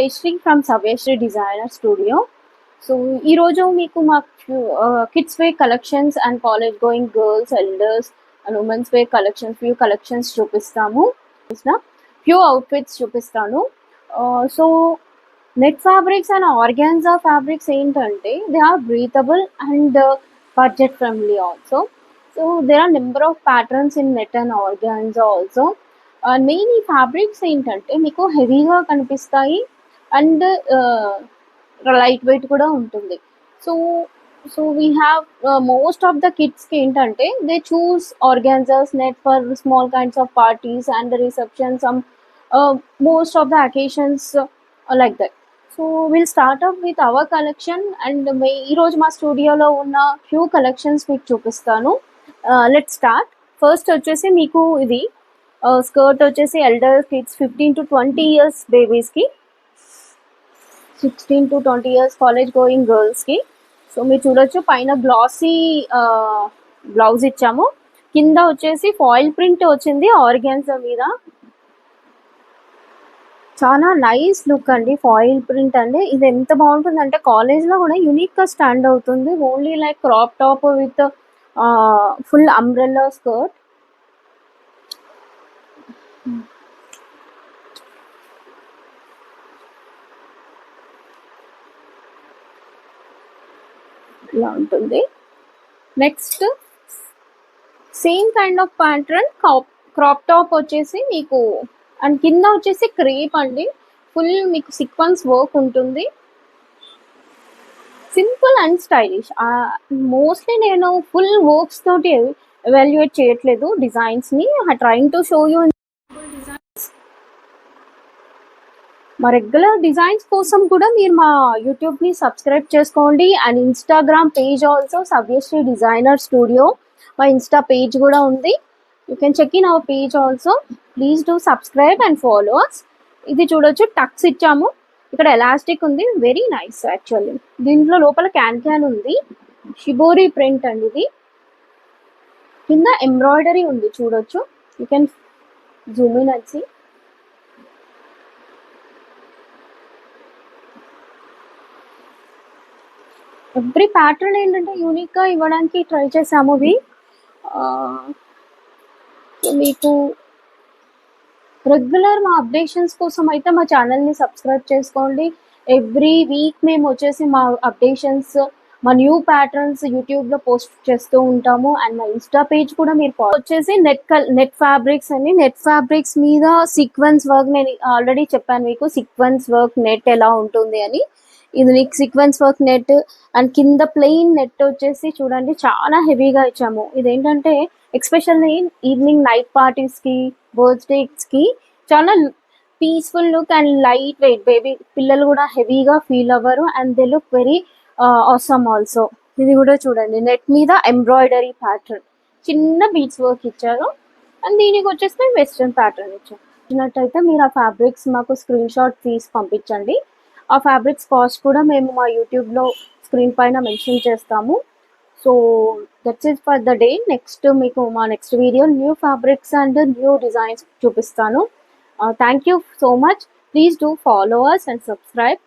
సవ్యశ్రీ from Savyasri designer studio. So ఈరోజు మీకు మా kids wear collections and college going girls, elders and womens wear collections, few collections చూపిస్తాము. Few outfits చూపిస్తాను. So net fabrics and organza fabrics ఏంటంటే they are breathable and budget friendly also. So there are number of patterns in net and organza also. Main ఈ ఫ్యాబ్రిక్స్ ఏంటంటే మీకు హెవీగా కనిపిస్తాయి and light weight కూడా ఉంటుంది. So so we have most of the కిడ్స్కి ఏంటంటే they choose organzas net for small kinds of parties and reception, some most of the occasions like that. So will start up with our collection and ఈరోజు మా స్టూడియోలో ఉన్న few collections మీకు చూపిస్తాను. Let start. First వచ్చేసి మీకు ఇది skirt వచ్చేసి ఎల్డర్ కిడ్స్ 15 to 20 years బేబీస్కి, 16 to 20 years కాలేజ్ గోయింగ్ గర్ల్స్కి. సో మీరు చూడొచ్చు పైన గ్లాసీ బ్లౌజ్ ఇచ్చాము, కింద వచ్చేసి ఫాయిల్ ప్రింట్ వచ్చింది ఆర్గాన్జా మీద. చాలా నైస్ లుక్ అండి, ఫాయిల్ ప్రింట్ అండి. ఇది ఎంత బాగుంటుంది అంటే కాలేజ్లో కూడా యూనిక్గా స్టాండ్ అవుతుంది. Only like crop top with full umbrella skirt. ఇలా ఉంటుంది. Next same kind of pattern crop top వచ్చేసి మీకు అండ్ కింద వచ్చేసి క్రేప్ అండి. ఫుల్ మీకు సీక్వెన్స్ వర్క్ ఉంటుంది, సింపుల్ అండ్ స్టైలిష్. మోస్ట్లీ నేను ఫుల్ వర్క్స్ తోటి ఎవాల్యుయేట్ చేయట్లేదు డిజైన్స్ని, trying to show you designs. మా రెగ్యులర్ డిజైన్స్ కోసం కూడా మీరు మా యూట్యూబ్ని సబ్స్క్రైబ్ చేసుకోండి and Instagram page also Savyasri designer studio. మా ఇన్స్టా పేజ్ కూడా ఉంది, you can check in our page also. Please do subscribe and follow us. ఇది చూడొచ్చు, టక్స్ ఇచ్చాము, ఇక్కడ ఎలాస్టిక్ ఉంది, వెరీ నైస్ యాక్చువల్లీ. దీంట్లో లోపల క్యాన్ ఉంది, షిబోరి ప్రింట్ అండి. ఇది కింద ఎంబ్రాయిడరీ ఉంది చూడొచ్చు, you can zoom in and see. Every pattern ఏంటంటే యూనిక్గా ఇవ్వడానికి ట్రై చేసాము. ఇవి మీకు రెగ్యులర్ మా అప్డేషన్స్ కోసం అయితే మా ఛానల్ని సబ్స్క్రైబ్ చేసుకోండి. ఎవ్రీ వీక్ మేము వచ్చేసి మా అప్డేషన్స్, మా న్యూ ప్యాటర్న్స్ యూట్యూబ్లో పోస్ట్ చేస్తూ ఉంటాము. అండ్ మా ఇన్స్టా పేజ్ కూడా మీరు వచ్చేసి నెట్ ఫ్యాబ్రిక్స్ అని, నెట్ ఫ్యాబ్రిక్స్ మీద సీక్వెన్స్ వర్క్. నేను ఆల్రెడీ చెప్పాను మీకు సీక్వెన్స్ వర్క్ నెట్ ఎలా ఉంటుంది అని. ఇది నీకు సీక్వెన్స్ వర్క్ నెట్ అండ్ కింద ప్లెయిన్ నెట్ వచ్చేసి చూడండి చాలా హెవీగా ఇచ్చాము. ఇదేంటంటే ఎక్స్పెషల్లీ ఈవినింగ్ నైట్ పార్టీస్కి, బర్త్డేస్కి చాలా peaceful look and light wait. Baby పిల్లలు కూడా హెవీగా ఫీల్ అవ్వరు and they look very awesome also. ఇది కూడా చూడండి, నెట్ మీద ఎంబ్రాయిడరీ ప్యాటర్న్, చిన్న బీట్స్ వర్క్ ఇచ్చారు అండ్ దీనికి వచ్చేసి వెస్ట్రన్ ప్యాటర్న్ ఇచ్చారు. ఇచ్చినట్టయితే మీరు ఆ ఫ్యాబ్రిక్స్ మాకు స్క్రీన్ షాట్ తీసి పంపించండి. ఆ ఫ్యాబ్రిక్స్ కాస్ట్ కూడా మేము మా యూట్యూబ్లో స్క్రీన్ పైన మెన్షన్ చేస్తాము. So that's it for the day. Next మీకు మా next video new fabrics and new designs చూపిస్తాను. Thank you so much. Please do follow us and subscribe.